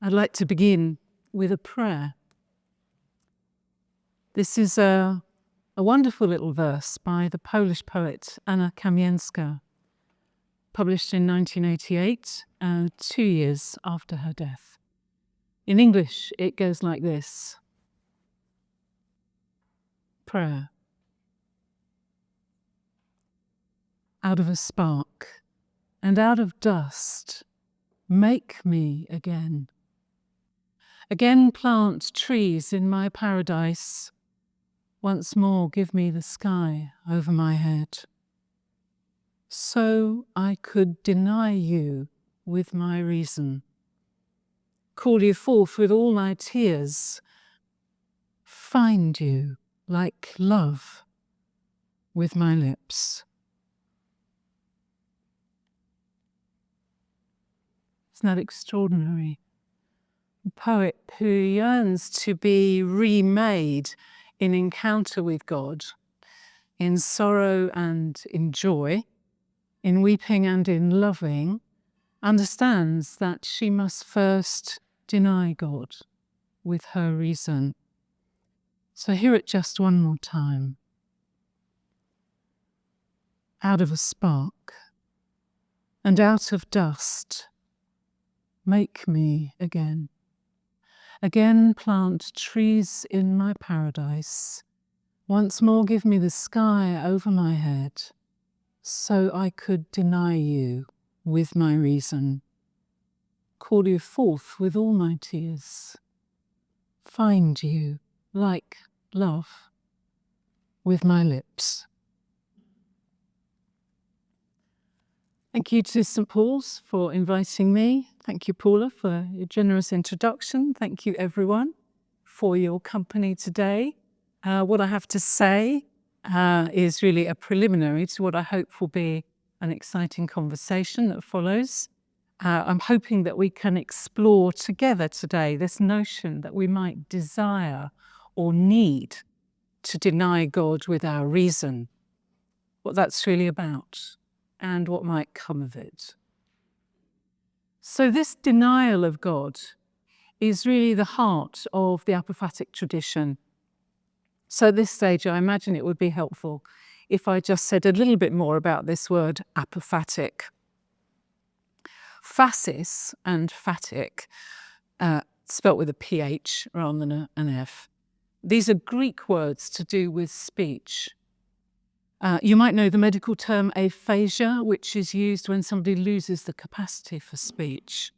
I'd like to begin with a prayer. This is a wonderful little verse by the Polish poet Anna Kamieńska, published in 1988, 2 years after her death. In English, it goes like this. Prayer. Out of a spark and out of dust, make me again. Again plant trees in my paradise. Once more give me the sky over my head. So I could deny you with my reason, call you forth with all my tears, find you like love with my lips. Isn't that extraordinary? A poet who yearns to be remade in encounter with God, in sorrow and in joy, in weeping and in loving, understands that she must first deny God with her reason. So hear it just one more time. Out of a spark and out of dust, make me again. Again plant trees in my paradise. Once more give me the sky over my head, so I could deny you with my reason, call you forth with all my tears, find you like love with my lips. Thank you to St. Paul's for inviting me. Thank you, Paula, for your generous introduction. Thank you, everyone, for your company today. What I have to say is really a preliminary to what I hope will be an exciting conversation that follows. I'm hoping that we can explore together today this notion that we might desire or need to deny God with our reason, what that's really about, and what might come of it. So this denial of God is really the heart of the apophatic tradition. So at this stage, I imagine it would be helpful if I just said a little bit more about this word apophatic. Phasis and phatic, spelt with a PH rather than an F, these are Greek words to do with speech. You might know the medical term aphasia, which is used when somebody loses the capacity for speech.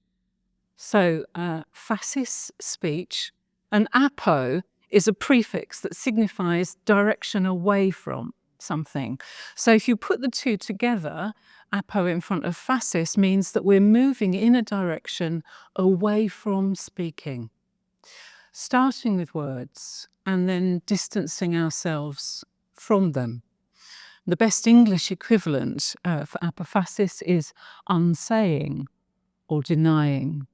So phasis, speech, and apo is a prefix that signifies direction away from something. So if you put the two together, apo in front of phasis means that we're moving in a direction away from speaking, starting with words and then distancing ourselves from them. The best English equivalent for apophasis is unsaying or denying.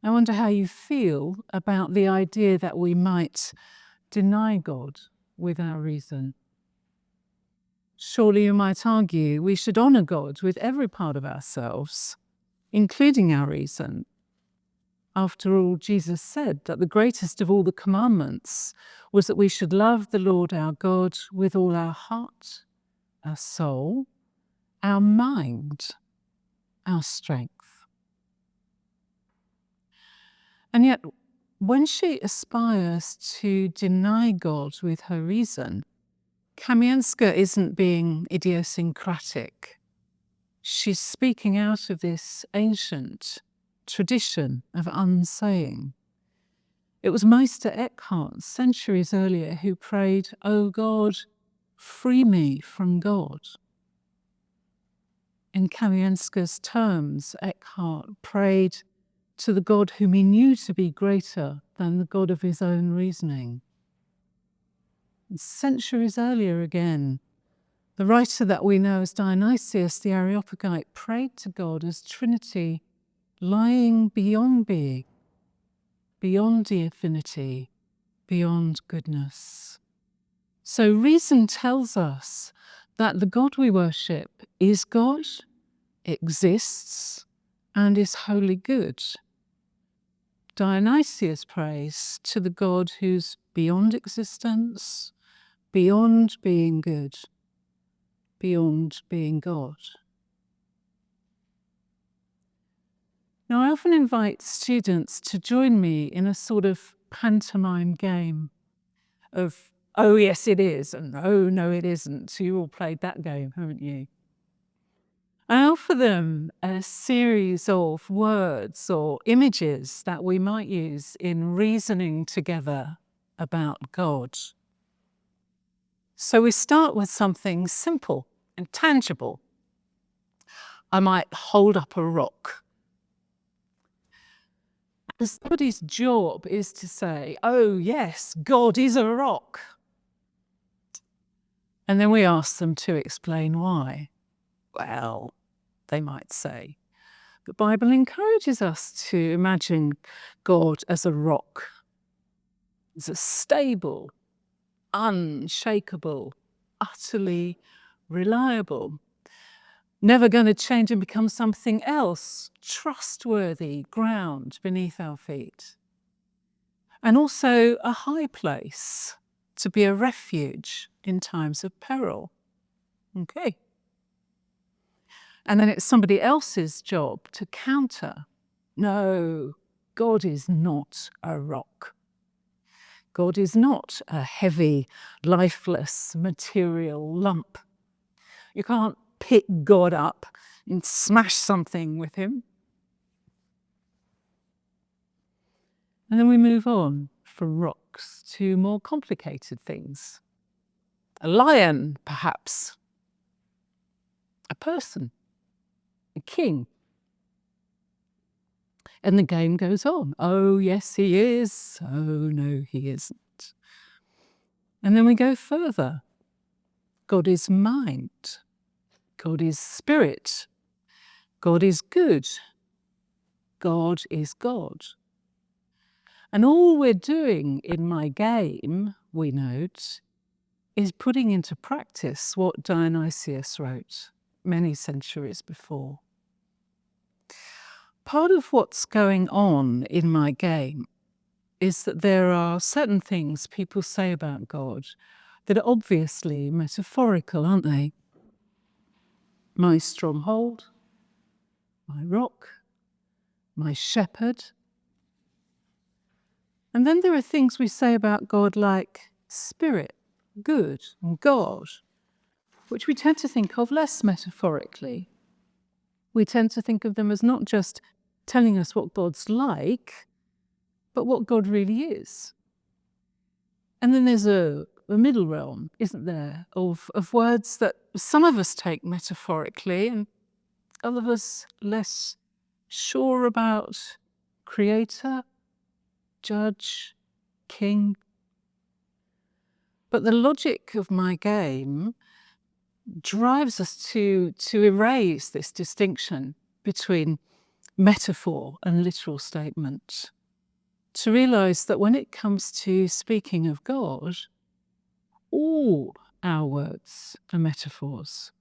I wonder how you feel about the idea that we might deny God with our reason. Surely you might argue we should honour God with every part of ourselves, including our reason. After all, Jesus said that the greatest of all the commandments was that we should love the Lord our God with all our heart, our soul, our mind, our strength. And yet, when she aspires to deny God with her reason, Kamieńska isn't being idiosyncratic. She's speaking out of this ancient tradition of unsaying. It was Meister Eckhart centuries earlier who prayed, "O God, free me from God." In Kamieńska's terms, Eckhart prayed to the God whom he knew to be greater than the God of his own reasoning. And centuries earlier again, the writer that we know as Dionysius the Areopagite prayed to God as Trinity lying beyond being, beyond the infinity, beyond goodness. So reason tells us that the God we worship is God exists and is wholly good. Dionysius prays to the God who's beyond existence, beyond being good, beyond being God. Now, I often invite students to join me in a sort of pantomime game of, oh yes it is, and oh no it isn't. So you all played that game, haven't you? I offer them a series of words or images that we might use in reasoning together about God. So we start with something simple and tangible. I might hold up a rock. Somebody's job is to say, oh yes, God is a rock. And then we ask them to explain why. Well, they might say, the Bible encourages us to imagine God as a rock, as a stable, unshakable, utterly reliable, never going to change and become something else, trustworthy ground beneath our feet. And also a high place to be a refuge in times of peril. Okay. And then it's somebody else's job to counter. No, God is not a rock. God is not a heavy, lifeless, material lump. You can't pick God up and smash something with him. And then we move on from rocks to more complicated things. A lion, perhaps. A person. A king. And the game goes on. Oh, yes, he is. Oh, no, he isn't. And then we go further. God is mind. God is spirit. God is good. God is God. And all we're doing in my game, we note, is putting into practice what Dionysius wrote many centuries before. Part of what's going on in my game is that there are certain things people say about God that are obviously metaphorical, aren't they? My stronghold, my rock, my shepherd. And then there are things we say about God like spirit, good, and God, which we tend to think of less metaphorically. We tend to think of them as not just telling us what God's like, but what God really is. And then there's a middle realm, isn't there, of words that some of us take metaphorically and other of us less sure about: creator, judge, king. But the logic of my game drives us to erase this distinction between metaphor and literal statement, to realize that when it comes to speaking of God, all our words are metaphors.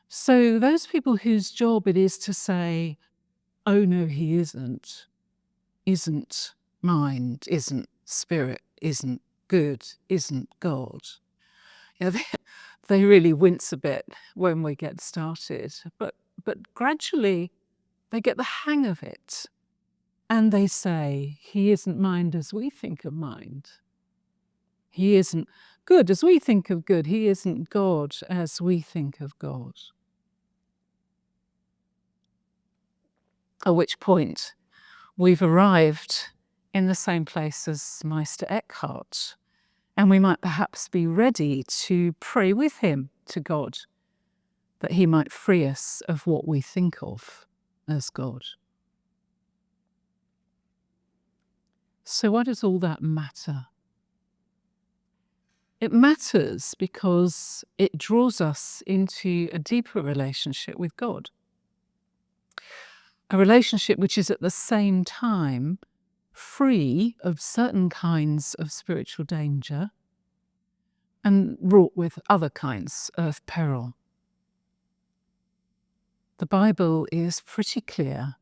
So those people whose job it is to say, oh no, he isn't mind, isn't spirit, isn't good, isn't God, they really wince a bit when we get started. But gradually they get the hang of it. And they say, he isn't mind as we think of mind. He isn't good as we think of good. He isn't God as we think of God. At which point we've arrived in the same place as Meister Eckhart, and we might perhaps be ready to pray with him to God, that he might free us of what we think of as God. So why does all that matter? It matters because it draws us into a deeper relationship with God. A relationship which is at the same time free of certain kinds of spiritual danger and wrought with other kinds of peril. The Bible is pretty clear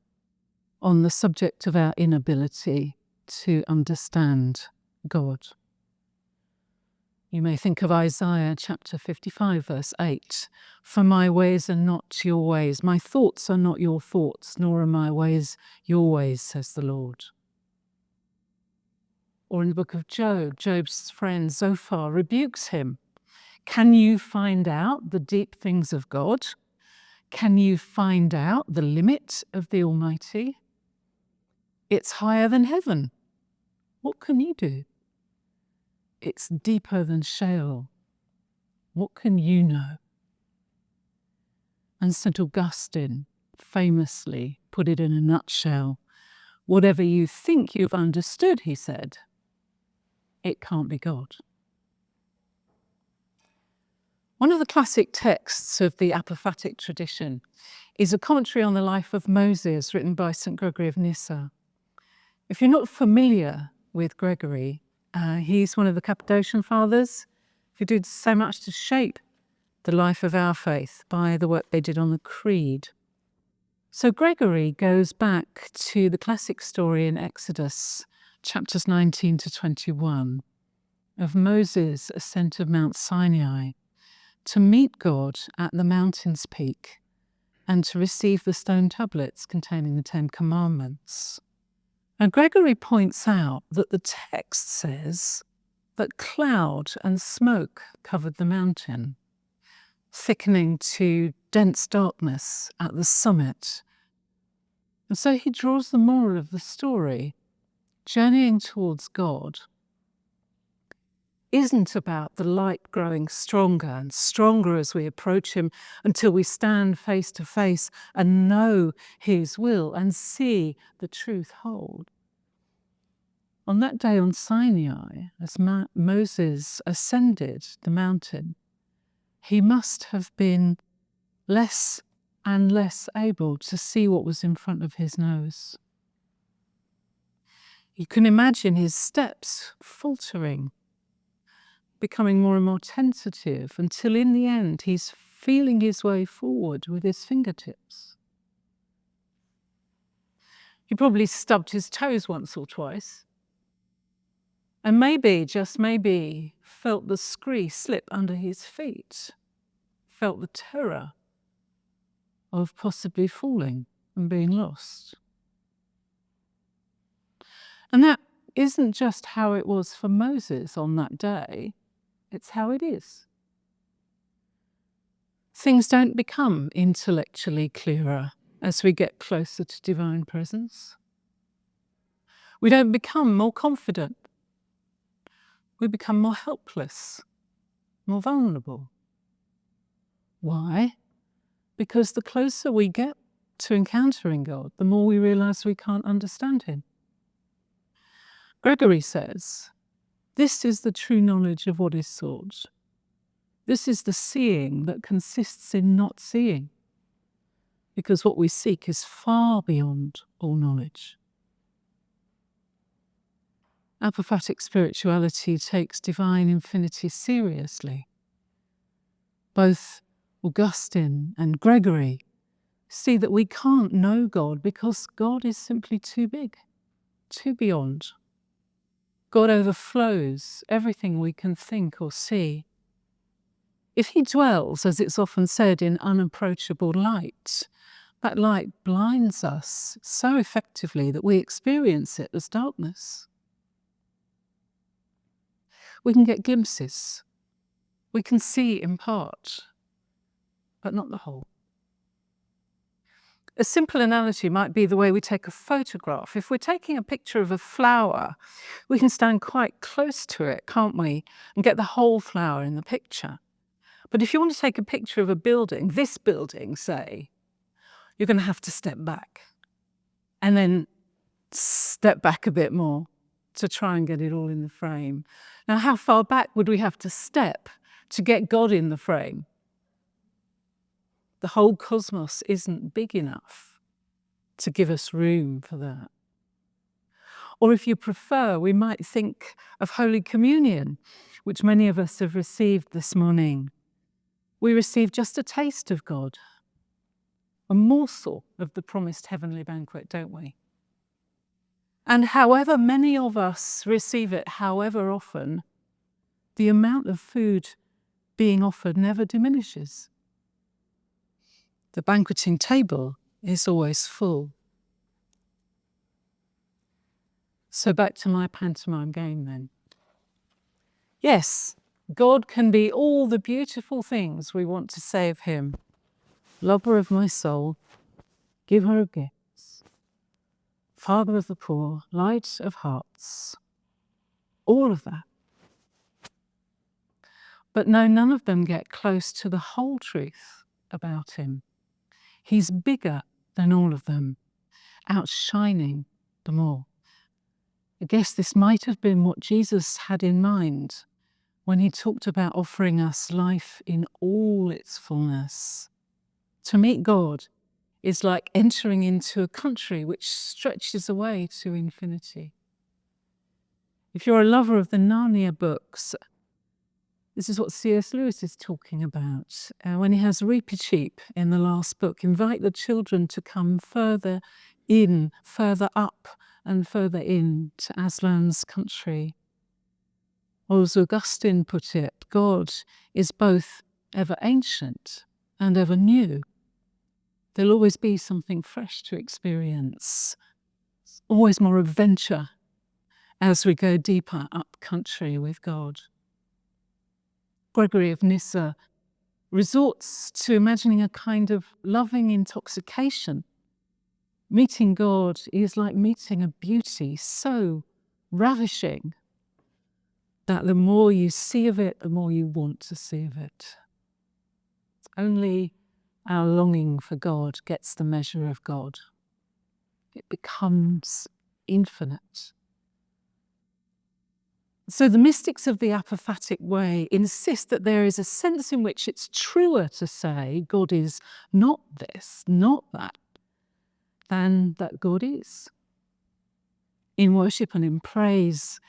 on the subject of our inability to understand God. You may think of Isaiah chapter 55, verse 8. For my ways are not your ways, my thoughts are not your thoughts, nor are my ways your ways, says the Lord. Or in the book of Job, Job's friend Zophar rebukes him. Can you find out the deep things of God? Can you find out the limit of the Almighty? It's higher than heaven. What can you do? It's deeper than Sheol. What can you know? And St. Augustine famously put it in a nutshell. Whatever you think you've understood, he said, it can't be God. One of the classic texts of the Apophatic tradition is a commentary on the life of Moses written by St. Gregory of Nyssa. If you're not familiar with Gregory, he's one of the Cappadocian fathers who did so much to shape the life of our faith by the work they did on the Creed. So Gregory goes back to the classic story in Exodus, chapters 19 to 21, of Moses' ascent of Mount Sinai to meet God at the mountain's peak and to receive the stone tablets containing the 10 Commandments. And Gregory points out that the text says that cloud and smoke covered the mountain, thickening to dense darkness at the summit. And so he draws the moral of the story. Journeying towards God isn't about the light growing stronger and stronger as we approach him until we stand face to face and know his will and see the truth hold. On that day on Sinai, as Moses ascended the mountain, he must have been less and less able to see what was in front of his nose. You can imagine his steps faltering, becoming more and more tentative, until in the end he's feeling his way forward with his fingertips. He probably stubbed his toes once or twice, and maybe, just maybe, felt the scree slip under his feet, felt the terror of possibly falling and being lost. And that isn't just how it was for Moses on that day, it's how it is. Things don't become intellectually clearer as we get closer to divine presence. We don't become more confident. We become more helpless, more vulnerable. Why? Because the closer we get to encountering God, the more we realize we can't understand him. Gregory says, this is the true knowledge of what is sought. This is the seeing that consists in not seeing, because what we seek is far beyond all knowledge. Apophatic spirituality takes divine infinity seriously. Both Augustine and Gregory see that we can't know God because God is simply too big, too beyond. God overflows everything we can think or see. If he dwells, as it's often said, in unapproachable light, that light blinds us so effectively that we experience it as darkness. We can get glimpses. We can see in part, but not the whole. A simple analogy might be the way we take a photograph. If we're taking a picture of a flower, we can stand quite close to it, can't we, and get the whole flower in the picture. But if you want to take a picture of a building, this building, say, you're going to have to step back and then step back a bit more to try and get it all in the frame. Now, how far back would we have to step to get God in the frame? The whole cosmos isn't big enough to give us room for that. Or if you prefer, we might think of Holy Communion, which many of us have received this morning. We receive just a taste of God. a morsel of the promised heavenly banquet, don't we? And however many of us receive it, however often, the amount of food being offered never diminishes. The banqueting table is always full. So back to my pantomime game then. Yes, God can be all the beautiful things we want to say of him. Lover of my soul, giver of gifts, father of the poor, light of hearts, all of that. But no, none of them get close to the whole truth about him. He's bigger than all of them, outshining them all. I guess this might have been what Jesus had in mind when he talked about offering us life in all its fullness. To meet God is like entering into a country which stretches away to infinity. If you're a lover of the Narnia books, this is what C.S. Lewis is talking about when he has Reepicheep in the last book. Invite the children to come further in, further up and further in to Aslan's country. Or as Augustine put it, God is both ever ancient and ever new. There'll always be something fresh to experience, always more adventure as we go deeper up country with God. Gregory of Nyssa resorts to imagining a kind of loving intoxication. Meeting God is like meeting a beauty so ravishing that the more you see of it, the more you want to see of it. Only our longing for God gets the measure of God. It becomes infinite. So the mystics of the apophatic way insist that there is a sense in which it's truer to say God is not this, not that, than that God is. In worship and in praise,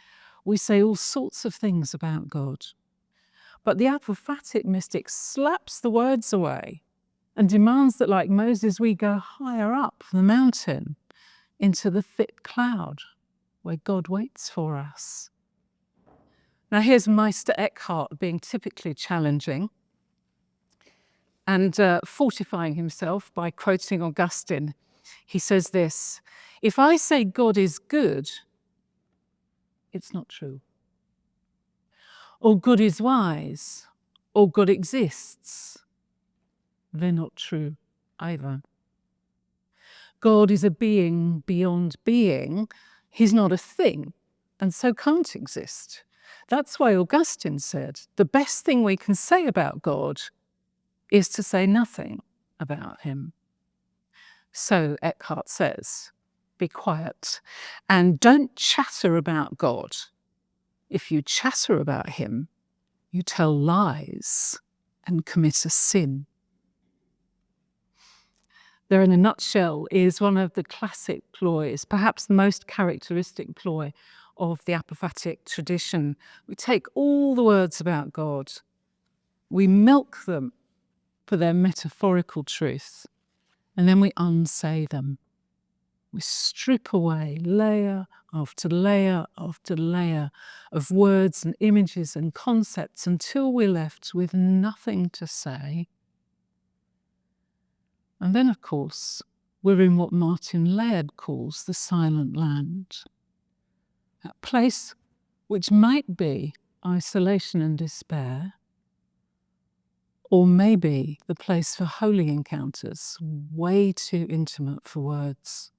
we say all sorts of things about God. But the apophatic mystic slaps the words away and demands that, like Moses, we go higher up the mountain into the thick cloud where God waits for us. Now here's Meister Eckhart being typically challenging and fortifying himself by quoting Augustine. He says this: if I say God is good, it's not true. Or God is wise, or God exists, they're not true either. God is a being beyond being. He's not a thing, and so can't exist. That's why Augustine said, the best thing we can say about God is to say nothing about him. So Eckhart says, be quiet and don't chatter about God. If you chatter about him, you tell lies and commit a sin. There, in a nutshell, is one of the classic ploys, perhaps the most characteristic ploy of the apophatic tradition. We take all the words about God, we milk them for their metaphorical truth, and then we unsay them. We strip away layer after layer after layer of words and images and concepts until we're left with nothing to say. And then, of course, we're in what Martin Laird calls the silent land, a place which might be isolation and despair, or maybe the place for holy encounters, way too intimate for words.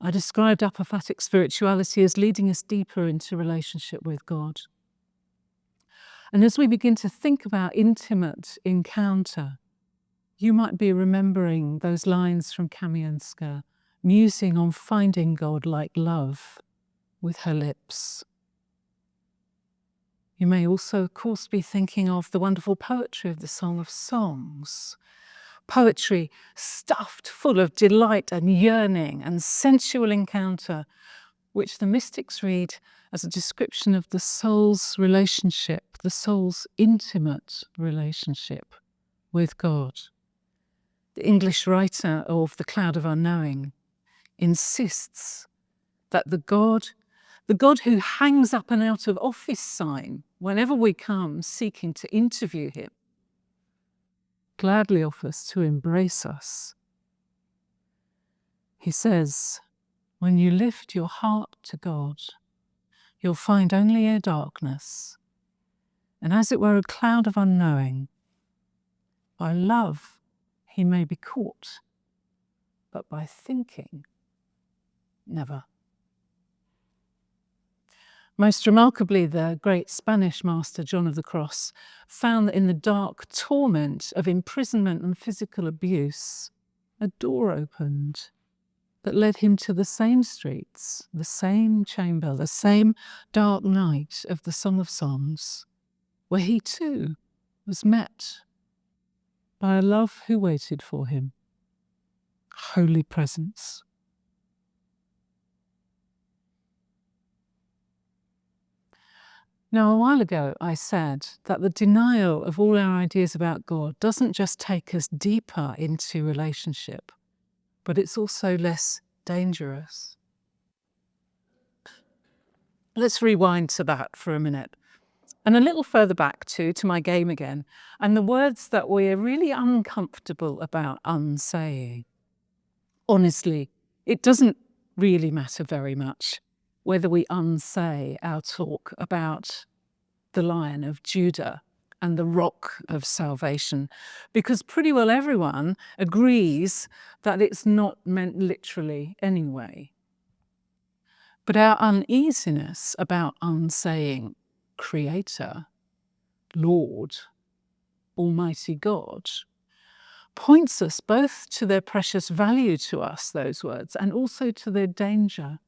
I described apophatic spirituality as leading us deeper into relationship with God. And as we begin to think about intimate encounter, you might be remembering those lines from Kamienska, musing on finding God like love with her lips. You may also, of course, be thinking of the wonderful poetry of the Song of Songs. Poetry stuffed full of delight and yearning and sensual encounter, which the mystics read as a description of the soul's relationship, the soul's intimate relationship with God. The English writer of The Cloud of Unknowing insists that the God who hangs up an out of office sign whenever we come seeking to interview him, gladly offers to embrace us. He says, when you lift your heart to God, you'll find only a darkness, and as it were a cloud of unknowing. By love he may be caught, but by thinking, never. Most remarkably, the great Spanish master John of the Cross found that in the dark torment of imprisonment and physical abuse, a door opened that led him to the same streets, the same chamber, the same dark night of the Song of Songs, where he too was met by a love who waited for him, holy presence. Now, a while ago, I said that the denial of all our ideas about God doesn't just take us deeper into relationship, but it's also less dangerous. Let's rewind to that for a minute. And a little further back to my game again, and the words that we're really uncomfortable about unsaying. Honestly, it doesn't really matter very much whether we unsay our talk about the Lion of Judah and the Rock of Salvation, because pretty well everyone agrees that it's not meant literally anyway. But our uneasiness about unsaying Creator, Lord, Almighty God, points us both to their precious value to us, those words, and also to their danger.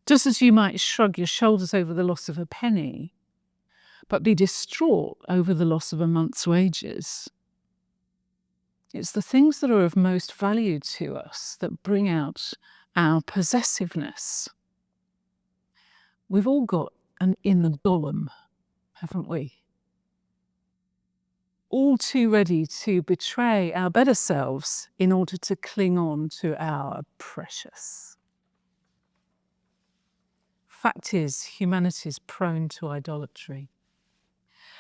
Just as you might shrug your shoulders over the loss of a penny, but be distraught over the loss of a month's wages, it's the things that are of most value to us that bring out our possessiveness. We've all got an inner golem, haven't we? All too ready to betray our better selves in order to cling on to our precious. Fact is, humanity's prone to idolatry.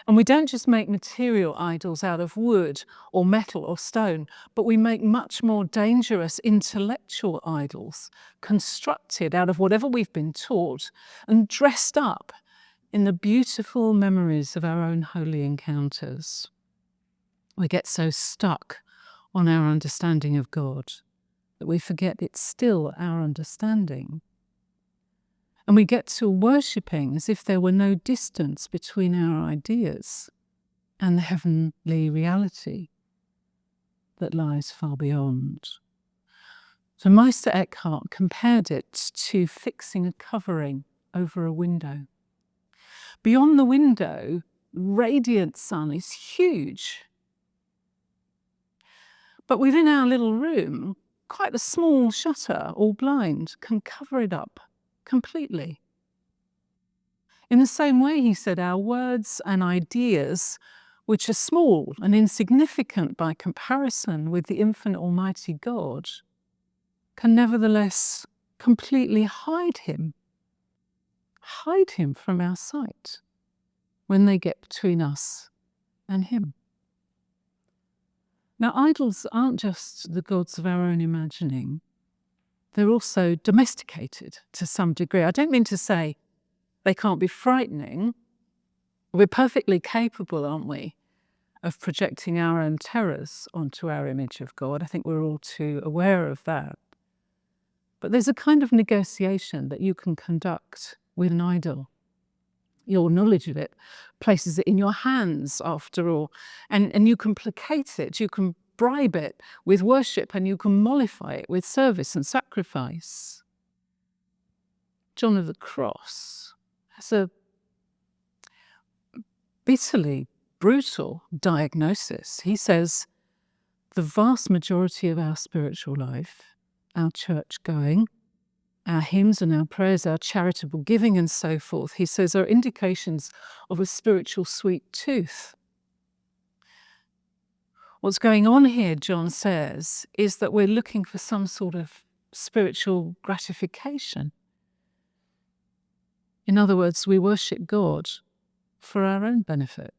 And we don't just make material idols out of wood or metal or stone, but we make much more dangerous intellectual idols, constructed out of whatever we've been taught and dressed up in the beautiful memories of our own holy encounters. We get so stuck on our understanding of God that we forget it's still our understanding. And we get to worshipping as if there were no distance between our ideas and the heavenly reality that lies far beyond. So Meister Eckhart compared it to fixing a covering over a window. Beyond the window, radiant sun is huge. But within our little room, quite a small shutter or blind can cover it up completely. In the same way, he said, our words and ideas, which are small and insignificant by comparison with the infinite Almighty God, can nevertheless completely hide him from our sight when they get between us and him. Now, idols aren't just the gods of our own imagining. They're also domesticated to some degree. I don't mean to say they can't be frightening. We're perfectly capable, aren't we, of projecting our own terrors onto our image of God. I think we're all too aware of that. But there's a kind of negotiation that you can conduct with an idol. Your knowledge of it places it in your hands, after all, and you can placate it, you can bribe it with worship, and you can mollify it with service and sacrifice. John of the Cross has a bitterly brutal diagnosis. He says the vast majority of our spiritual life, our church going, our hymns and our prayers, our charitable giving and so forth, he says, are indications of a spiritual sweet tooth. What's going on here, John says, is that we're looking for some sort of spiritual gratification. In other words, we worship God for our own benefit.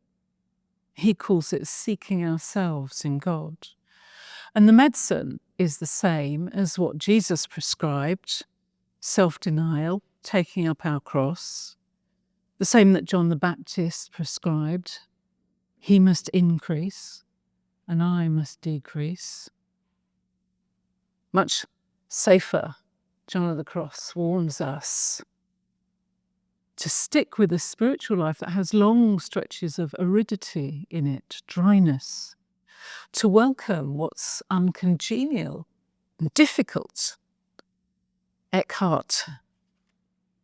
He calls it seeking ourselves in God. And the medicine is the same as what Jesus prescribed: self-denial, taking up our cross. The same that John the Baptist prescribed: he must increase and I must decrease. Much safer, John of the Cross warns us to stick with a spiritual life that has long stretches of aridity in it, dryness, to welcome what's uncongenial and difficult. Eckhart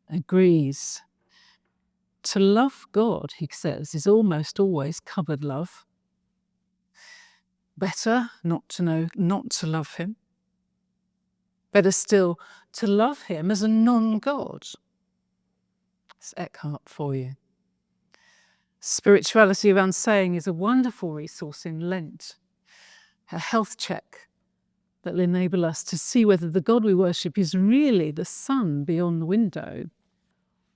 agrees. To love God, he says, is almost always cupboard love. Better not to love him. Better still, to love him as a non-God. It's Eckhart for you. Spirituality of Unsaying is a wonderful resource in Lent, a health check that will enable us to see whether the God we worship is really the sun beyond the window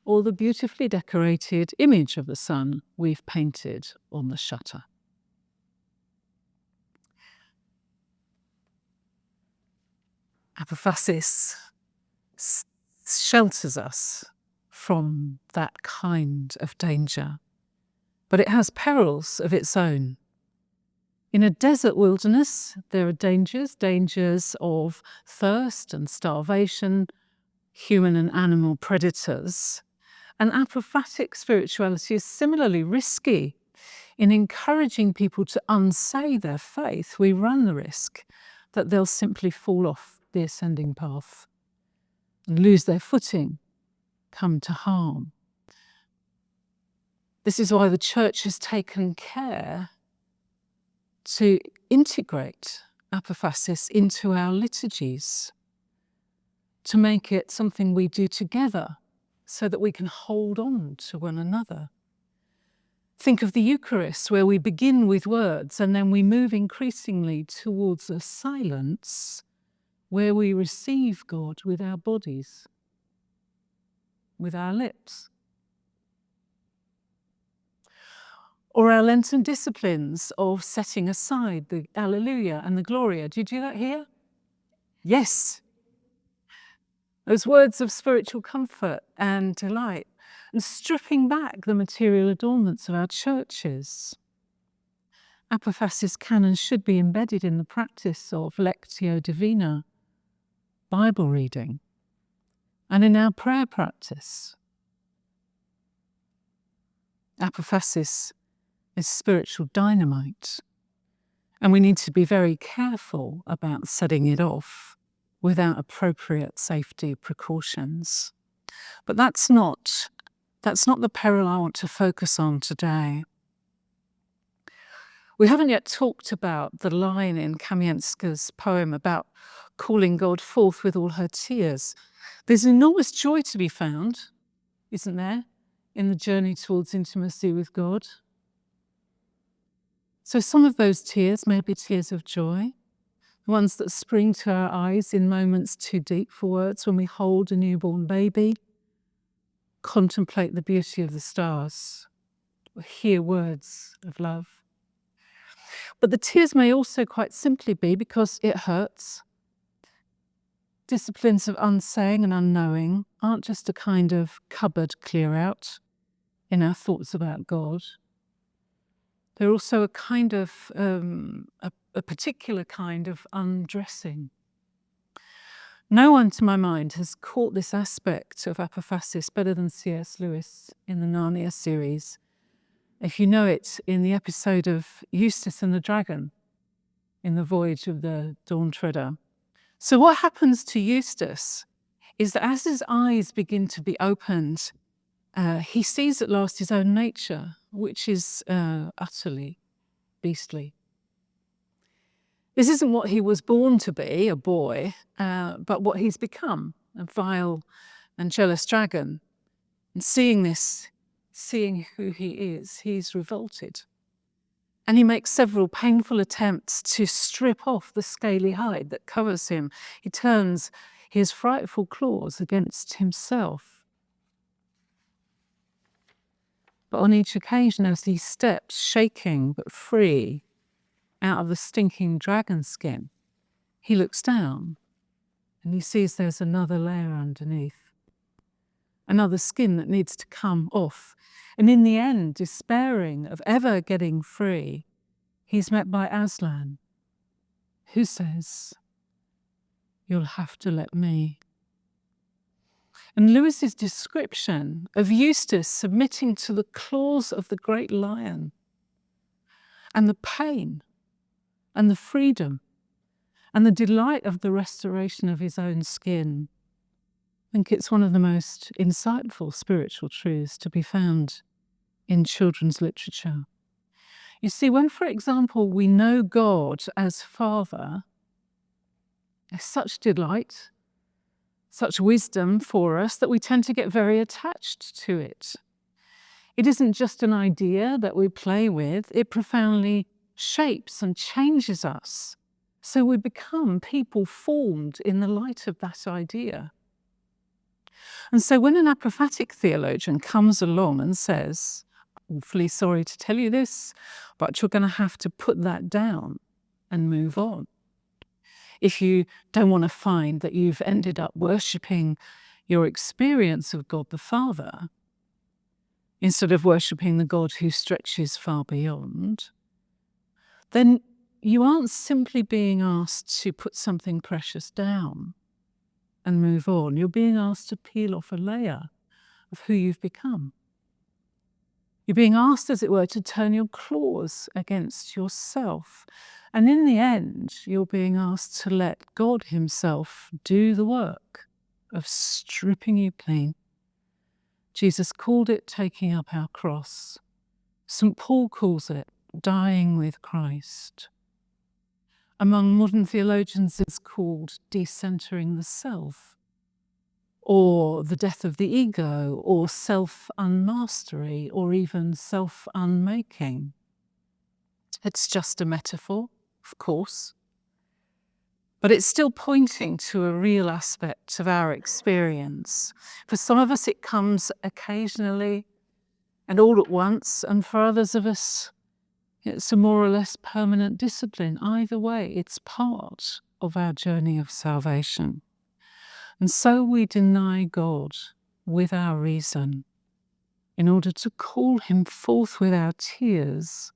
or the beautifully decorated image of the sun we've painted on the shutter. Apophasis shelters us from that kind of danger, but it has perils of its own. In a desert wilderness, there are dangers of thirst and starvation, human and animal predators. And apophatic spirituality is similarly risky. In encouraging people to unsay their faith, we run the risk that they'll simply fall off the ascending path and lose their footing, come to harm. This is why the Church has taken care to integrate apophasis into our liturgies, to make it something we do together so that we can hold on to one another. Think of the Eucharist, where we begin with words and then we move increasingly towards a silence where we receive God with our bodies, with our lips. Or our Lenten disciplines of setting aside the Alleluia and the Gloria. Do you do that here? Yes. Those words of spiritual comfort and delight, and stripping back the material adornments of our churches. Apophasis can and should be embedded in the practice of Lectio Divina, Bible reading, and in our prayer practice. Apophasis is spiritual dynamite, and we need to be very careful about setting it off without appropriate safety precautions. But that's not the peril I want to focus on today. We haven't yet talked about the line in Kamienska's poem about calling God forth with all her tears. There's enormous joy to be found, isn't there, in the journey towards intimacy with God? So some of those tears may be tears of joy, ones that spring to our eyes in moments too deep for words, when we hold a newborn baby, contemplate the beauty of the stars, or hear words of love. But the tears may also quite simply be because it hurts. Disciplines of unsaying and unknowing aren't just a kind of cupboard clear out in our thoughts about God. They're also a kind of, a particular kind of undressing. No one, to my mind, has caught this aspect of apophasis better than C.S. Lewis in the Narnia series. If you know it, in the episode of Eustace and the Dragon, in The Voyage of the Dawn Treader. So what happens to Eustace is that as his eyes begin to be opened, he sees at last his own nature, which is utterly beastly. This isn't what he was born to be, a boy, but what he's become, a vile and jealous dragon. And seeing this, seeing who he is, he's revolted. And he makes several painful attempts to strip off the scaly hide that covers him. He turns his frightful claws against himself. But on each occasion, as he steps, shaking but free, out of the stinking dragon skin, he looks down and he sees there's another layer underneath, another skin that needs to come off. And in the end, despairing of ever getting free, he's met by Aslan, who says, "You'll have to let me." And Lewis's description of Eustace submitting to the claws of the great lion, and the pain and the freedom and the delight of the restoration of his own skin, I think it's one of the most insightful spiritual truths to be found in children's literature. You see, when, for example, we know God as Father, there's such delight, such wisdom for us that we tend to get very attached to it. It isn't just an idea that we play with, it profoundly shapes and changes us. So we become people formed in the light of that idea. And so when an apophatic theologian comes along and says, "Awfully sorry to tell you this, but you're going to have to put that down and move on. If you don't want to find that you've ended up worshipping your experience of God the Father, instead of worshipping the God who stretches far beyond," then you aren't simply being asked to put something precious down and move on. You're being asked to peel off a layer of who you've become. You're being asked, as it were, to turn your claws against yourself. And in the end, you're being asked to let God himself do the work of stripping you clean. Jesus called it taking up our cross. St. Paul calls it dying with Christ. Among modern theologians, it's called decentering the self, or the death of the ego, or self-unmastery, or even self-unmaking. It's just a metaphor, of course, but it's still pointing to a real aspect of our experience. For some of us, it comes occasionally and all at once, and for others of us, it's a more or less permanent discipline. Either way, it's part of our journey of salvation. And so we deny God with our reason in order to call him forth with our tears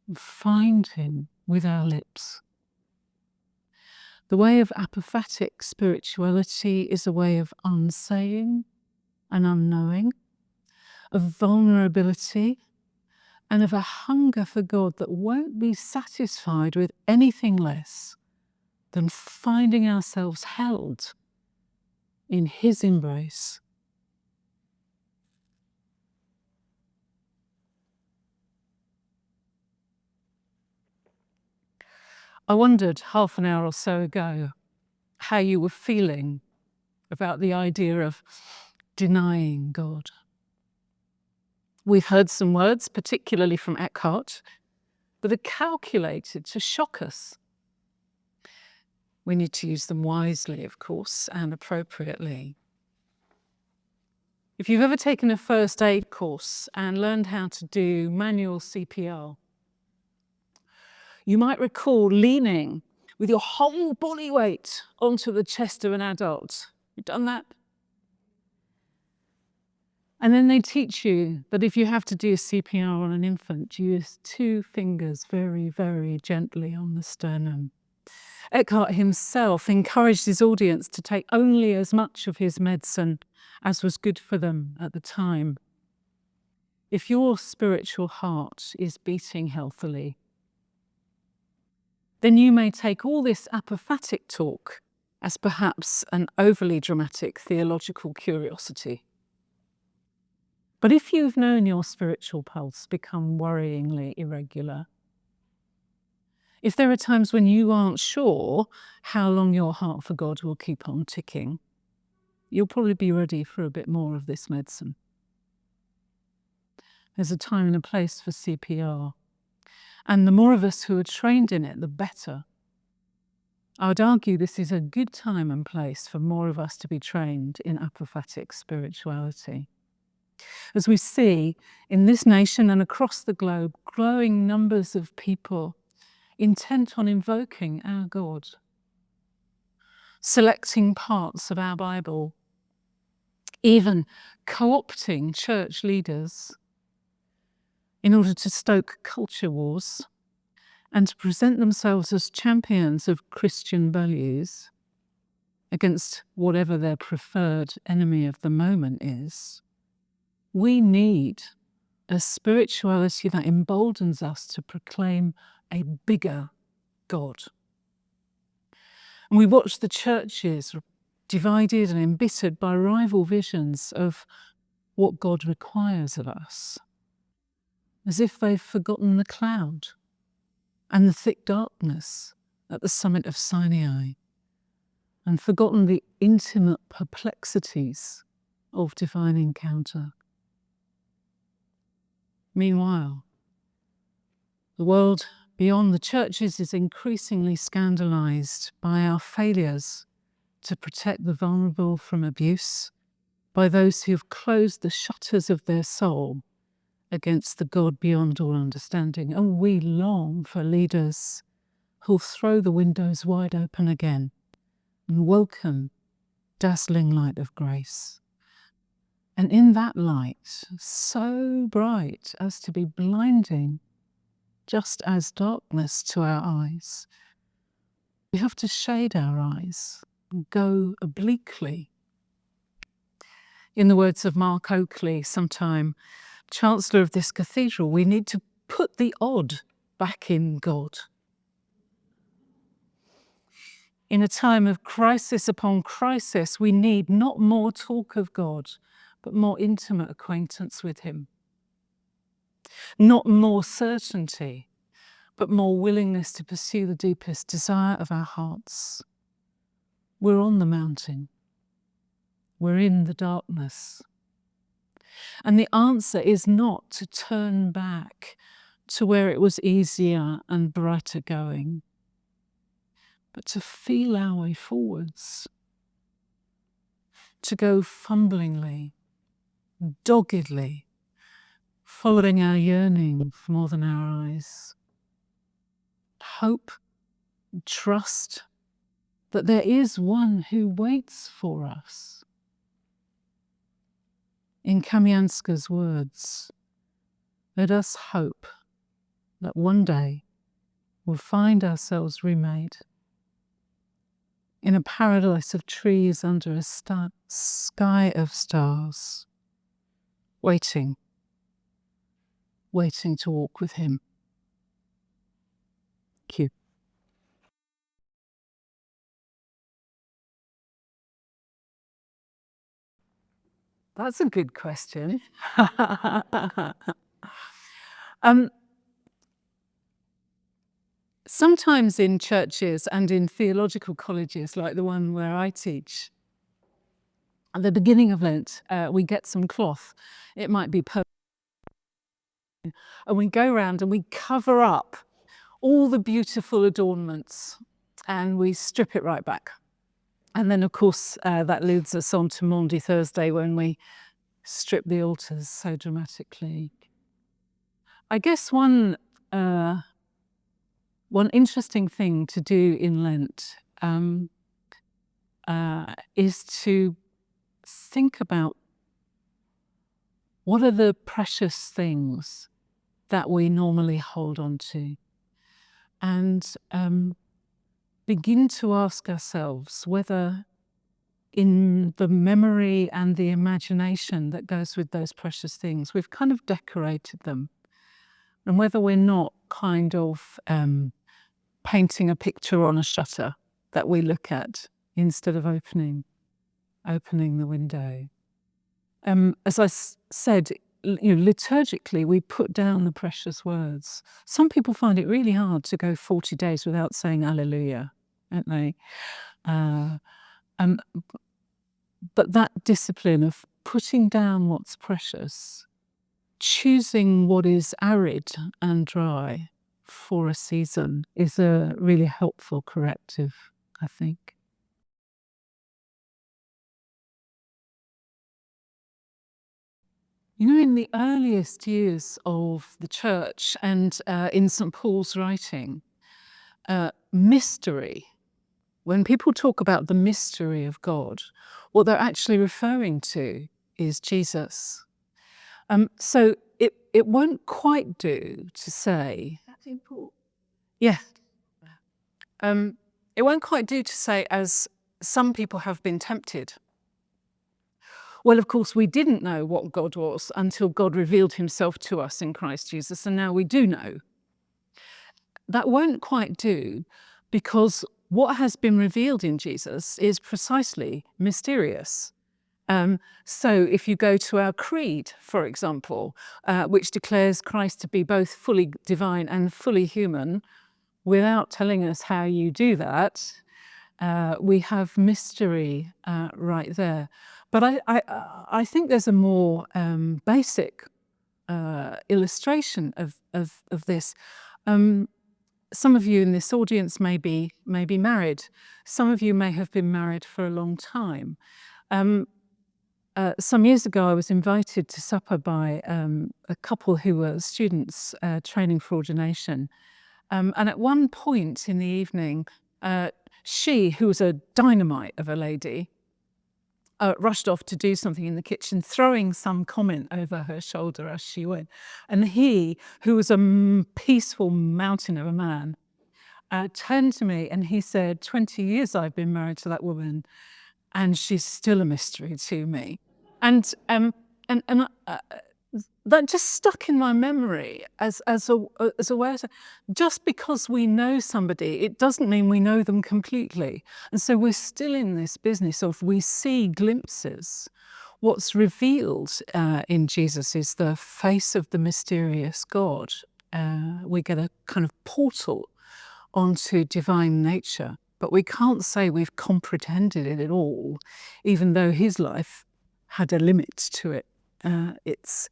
and find him with our lips. The way of apophatic spirituality is a way of unsaying and unknowing, of vulnerability, and of a hunger for God that won't be satisfied with anything less than finding ourselves held in his embrace. I wondered half an hour or so ago how you were feeling about the idea of denying God. We've heard some words, particularly from Eckhart, that are calculated to shock us. We need to use them wisely, of course, and appropriately. If you've ever taken a first aid course and learned how to do manual CPR, you might recall leaning with your whole body weight onto the chest of an adult. You've done that? And then they teach you that if you have to do CPR on an infant, you use 2 fingers very, very gently on the sternum. Eckhart himself encouraged his audience to take only as much of his medicine as was good for them at the time. If your spiritual heart is beating healthily, then you may take all this apophatic talk as perhaps an overly dramatic theological curiosity. But if you've known your spiritual pulse become worryingly irregular, if there are times when you aren't sure how long your heart for God will keep on ticking, you'll probably be ready for a bit more of this medicine. There's a time and a place for CPR. And the more of us who are trained in it, the better. I would argue this is a good time and place for more of us to be trained in apophatic spirituality. As we see in this nation and across the globe, growing numbers of people intent on invoking our God, selecting parts of our Bible, even co-opting church leaders in order to stoke culture wars and to present themselves as champions of Christian values against whatever their preferred enemy of the moment is. We need a spirituality that emboldens us to proclaim a bigger God. And we watch the churches divided and embittered by rival visions of what God requires of us, as if they've forgotten the cloud and the thick darkness at the summit of Sinai, and forgotten the intimate perplexities of divine encounter. Meanwhile, the world beyond the churches is increasingly scandalized by our failures to protect the vulnerable from abuse, by those who have closed the shutters of their soul against the God beyond all understanding. And we long for leaders who'll throw the windows wide open again and welcome dazzling light of grace. And in that light, so bright as to be blinding, just as darkness to our eyes, we have to shade our eyes and go obliquely. In the words of Mark Oakley, sometime Chancellor of this cathedral, we need to put the odd back in God. In a time of crisis upon crisis, we need not more talk of God, but more intimate acquaintance with him. Not more certainty, but more willingness to pursue the deepest desire of our hearts. We're on the mountain. We're in the darkness. And the answer is not to turn back to where it was easier and brighter going, but to feel our way forwards, to go fumblingly, doggedly, following our yearning for more than our eyes. Hope, trust that there is one who waits for us. In Kamianska's words, let us hope that one day we'll find ourselves remade in a paradise of trees under a sky of stars, waiting to walk with him. Thank you. That's a good question. Sometimes in churches and in theological colleges, like the one where I teach, at the beginning of Lent, we get some cloth. It might be purple. And we go around and we cover up all the beautiful adornments and we strip it right back. And then, of course, that leads us on to Maundy Thursday when we strip the altars so dramatically. I guess one interesting thing to do in Lent is to think about what are the precious things that we normally hold on to, and begin to ask ourselves whether in the memory and the imagination that goes with those precious things, we've kind of decorated them, and whether we're not kind of painting a picture on a shutter that we look at instead of opening the window. As I said, liturgically, we put down the precious words. Some people find it really hard to go 40 days without saying Alleluia, don't they? But that discipline of putting down what's precious, choosing what is arid and dry for a season is a really helpful corrective, I think. You know, in the earliest years of the church and in St. Paul's writing, mystery, when people talk about the mystery of God, what they're actually referring to is Jesus. So it won't quite do to say, yeah, it won't quite do to say, as some people have been tempted. Well, of course, we didn't know what God was until God revealed himself to us in Christ Jesus, and now we do know. That won't quite do, because what has been revealed in Jesus is precisely mysterious. So if you go to our creed, for example, which declares Christ to be both fully divine and fully human, without telling us how you do that, we have mystery right there. But I think there's a more basic illustration of this. Some of you in this audience may be married. Some of you may have been married for a long time. Some years ago, I was invited to supper by a couple who were students training for ordination. And at one point in the evening, she, who was a dynamite of a lady, rushed off to do something in the kitchen, throwing some comment over her shoulder as she went. And he, who was a peaceful mountain of a man, turned to me and he said, 20 years I've been married to that woman, and she's still a mystery to me. And that just stuck in my memory as a way of, just because we know somebody, it doesn't mean we know them completely. And so we're still in this business of, we see glimpses. What's revealed in Jesus is the face of the mysterious God. We get a kind of portal onto divine nature, but we can't say we've comprehended it at all, even though his life had a limit to it. It's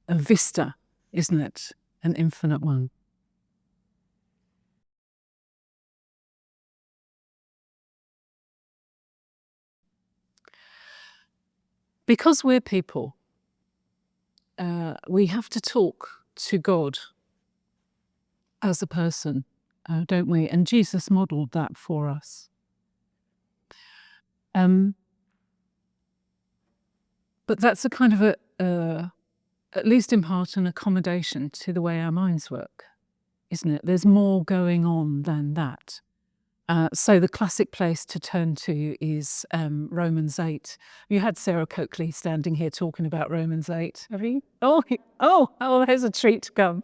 a vista, isn't it? An infinite one. Because we're people, we have to talk to God as a person, don't we? And Jesus modeled that for us. But that's a kind of at least in part, an accommodation to the way our minds work, isn't it? There's more going on than that. So the classic place to turn to is Romans 8. You had Sarah Coakley standing here talking about Romans 8, have you? Oh, there's a treat to come.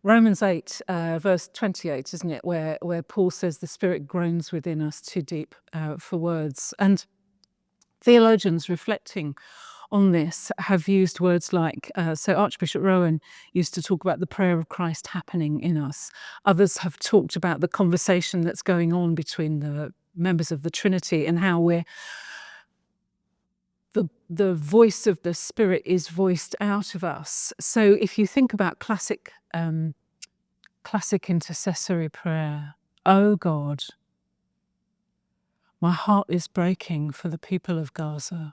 Romans 8, verse 28, isn't it? Where Paul says the Spirit groans within us too deep for words. And theologians reflecting on this have used words like, so Archbishop Rowan used to talk about the prayer of Christ happening in us. Others have talked about the conversation that's going on between the members of the Trinity and how the voice of the Spirit is voiced out of us. So if you think about classic intercessory prayer, oh God, my heart is breaking for the people of Gaza.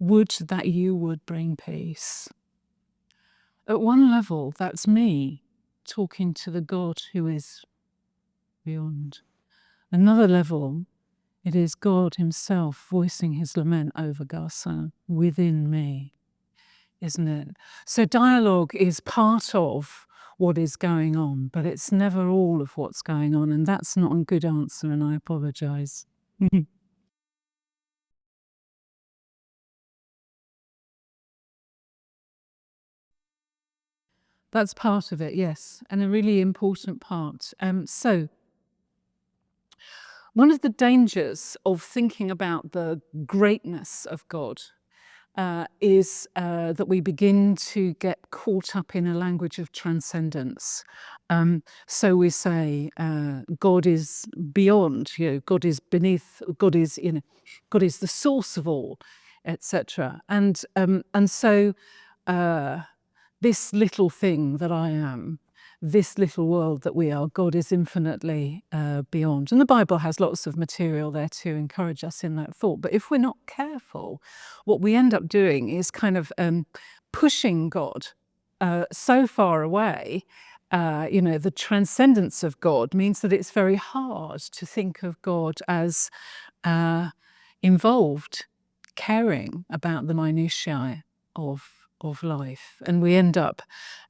Would that you would bring peace. At one level, that's me talking to the God who is beyond. Another level, it is God himself voicing his lament over Gaza within me, isn't it? So dialogue is part of what is going on, but it's never all of what's going on, and that's not a good answer, and I apologise. That's part of it, yes, and a really important part. So one of the dangers of thinking about the greatness of God is that we begin to get caught up in a language of transcendence. So we say God is beyond, God is beneath, God is the source of all, etc. And so this little thing that I am this little world that we are. God is infinitely beyond. And the Bible has lots of material there to encourage us in that thought. But if we're not careful, what we end up doing is kind of pushing God so far away. The transcendence of God means that it's very hard to think of God as involved, caring about the minutiae of life. And we end up,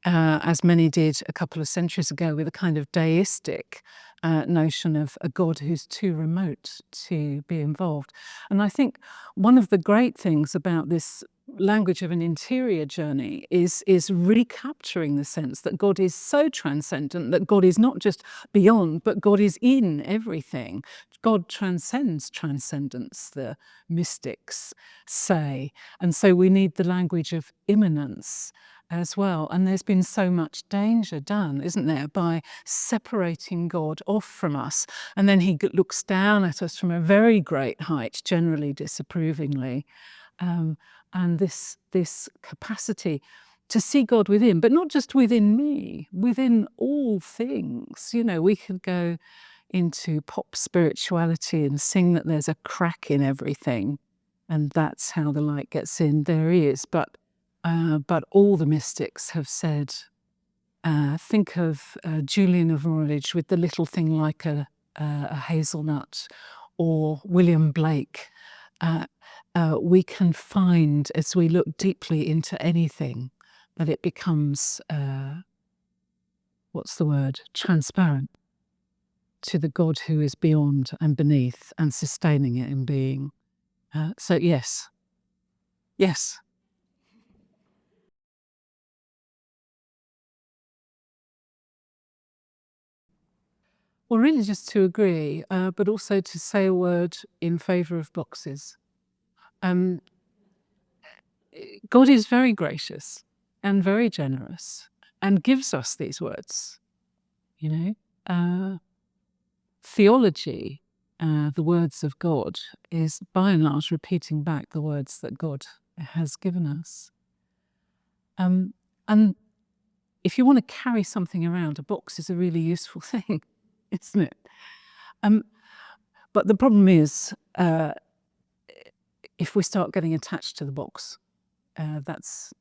as many did a couple of centuries ago, with a kind of deistic notion of a God who's too remote to be involved. And I think one of the great things about this language of an interior journey is recapturing the sense that God is so transcendent, that God is not just beyond, but God is in everything. God transcends transcendence, the mystics say. And so we need the language of immanence as well. And there's been so much danger done, isn't there, by separating God off from us. And then he looks down at us from a very great height, generally disapprovingly. And this capacity to see God within, but not just within me, within all things. We could go into pop spirituality and sing that there's a crack in everything, and that's how the light gets in. There is, but all the mystics have said, think of Julian of Norwich with the little thing like a hazelnut, or William Blake. We can find, as we look deeply into anything, that it becomes, transparent to the God who is beyond and beneath and sustaining it in being. So yes. Well, really just to agree, but also to say a word in favour of boxes. God is very gracious and very generous and gives us these words, Theology, the words of God, is by and large repeating back the words that God has given us. And if you want to carry something around, a box is a really useful thing, isn't it? But the problem is, if we start getting attached to the box, that's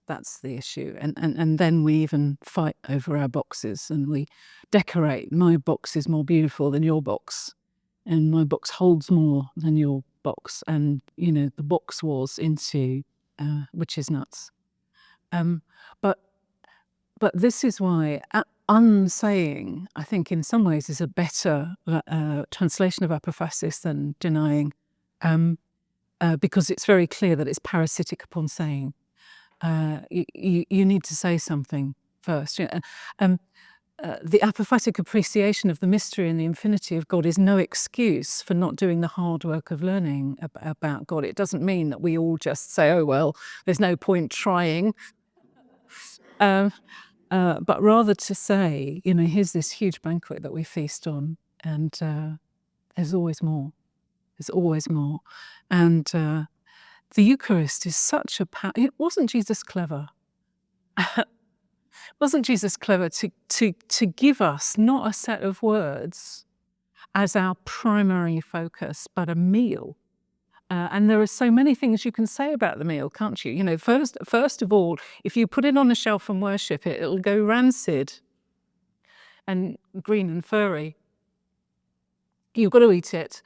the issue. And then we even fight over our boxes, and we decorate. My box is more beautiful than your box, and my box holds more than your box. And, the box wars ensue, which is nuts. But this is why unsaying, I think, in some ways is a better translation of apophasis than denying, because it's very clear that it's parasitic upon saying. You need to say something first. The apophatic appreciation of the mystery and the infinity of God is no excuse for not doing the hard work of learning about God. It doesn't mean that we all just say, oh, well, there's no point trying. But rather to say, here's this huge banquet that we feast on, and there's always more. There's always more. And the Eucharist is such a power. Wasn't Jesus clever? Wasn't Jesus clever to give us not a set of words as our primary focus, but a meal? And there are so many things you can say about the meal, can't you? First of all, if you put it on a shelf and worship it, it'll go rancid and green and furry. You've got to eat it,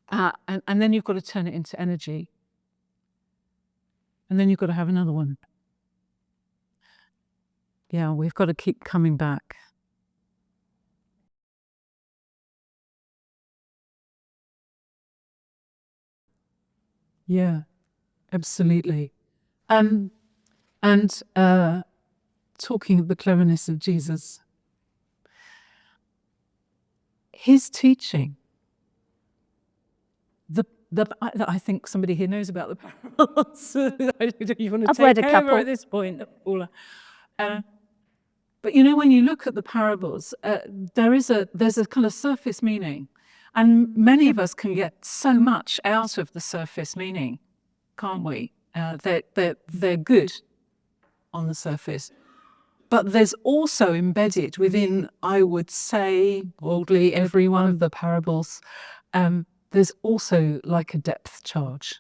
and then you've got to turn it into energy. And then you've got to have another one. Yeah, we've got to keep coming back. Yeah, absolutely. And talking of the cleverness of Jesus, his teaching, I think somebody here knows about the parables. You want to I've read a take couple over at this point, Paula. But when you look at the parables, there's a kind of surface meaning, and many of us can get so much out of the surface meaning, can't we? They're good on the surface, But there's also embedded within, I would say, broadly, every one of the parables, there's also like a depth charge.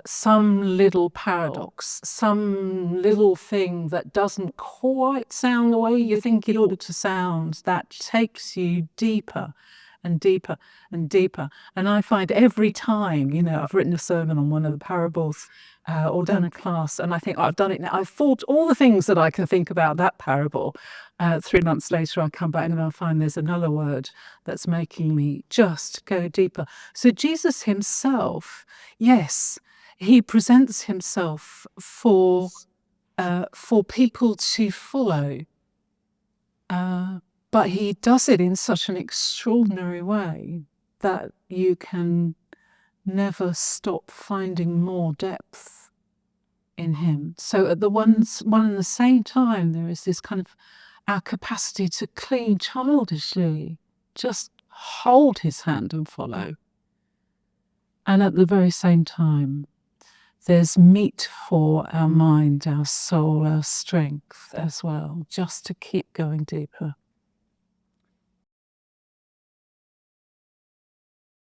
Some little paradox, some little thing that doesn't quite sound the way you think it ought to sound, that takes you deeper and deeper and deeper. And I find every time, I've written a sermon on one of the parables or done a class, and I think I've done it now. I've thought all the things that I can think about that parable. 3 months later, I come back and I'll find there's another word that's making me just go deeper. So Jesus himself, yes, he presents himself for people to follow, but he does it in such an extraordinary way that you can never stop finding more depth in him. So at the one and the same time, there is this kind of our capacity to cling childishly, just hold his hand and follow. And at the very same time, there's meat for our mind, our soul, our strength as well, just to keep going deeper.